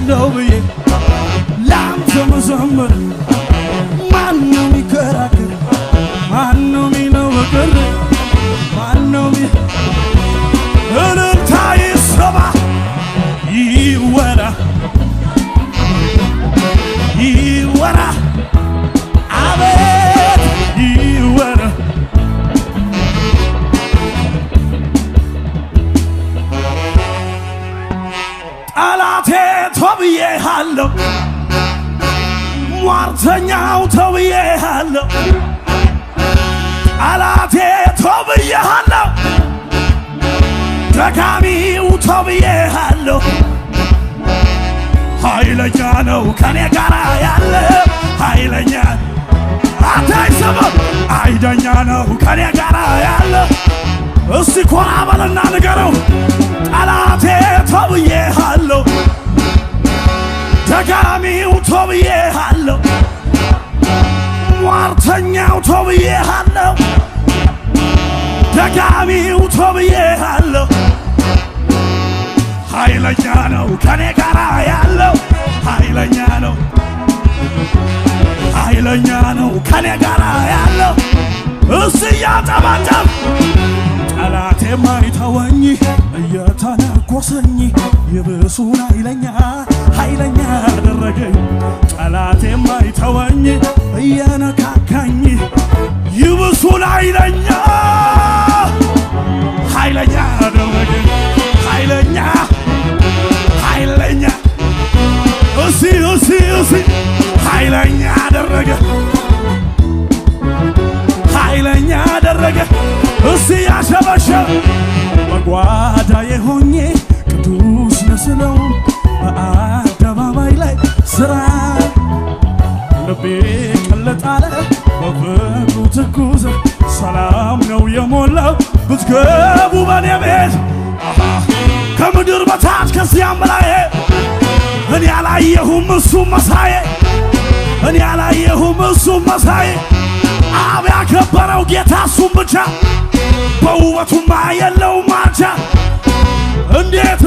አለው ብዬ ላንተ መዘመር ማነው ሚከራከር? ማነው ሚነወቅር? ማነው እልልታ ይሰማ ይወራ ይወራ አቤት ይወራ ጠላቴ ተብዬሃለሁ ሟርተኛው ተብዬሃለሁ ጠላቴ ተብዬሃለሁ ደጋሚው ተብዬሃለሁ ኃይለኛ ነው ከኔ ጋር ያለ ኃይለኛ አታይሰማም አይደኛ ነው ከኔ ጋር ያለ እስቲ ኮራ በልና ንገረው ጠላቴ ተብዬሃለሁ ደጋሚው ተብዬሃለሁ ሟርተኛው ተብዬሃለሁ ደጋሚው ተብዬሃለሁ ኃይለኛ ነው ከኔ ጋር ያለው ኃይለኛ ነው ኃይለኛ ነው ከኔ ጋር ያለው እስቲ ያጨበጭብ ጠላቴ ማይተወኝ እየተነኮሰኝ ይብሱን ኃይለኛ ኃይለኛ አደረገኝ ጠላቴ ማይተወኝ እየነካካኝ ይብሱን ኃይለኛ ኃይለኛ አደረገኝ ኃይለኛ ኃይለኛ እሲ ኃይለኛ አደረገ ኃይለኛ አደረገ እስቲ ያሸበሸብ በጓዳዬ ሆኜ ቅዱስ መስለው በአደባባይ ላይ ስራ ልቤ ቀለጣለ በፍቅሩ ትኩስ ሰላም ነው የሞላው ብትገቡ በኔ ቤት ከምድር በታች ከዚያም በላይ እኔ አላየሁም እሱም መሳዬ እኔ አላየሁም እሱም መሳዬ አብ ያከበረው ጌታ እሱም ብቻ በውበቱማ የለውም ማቻ እንዴት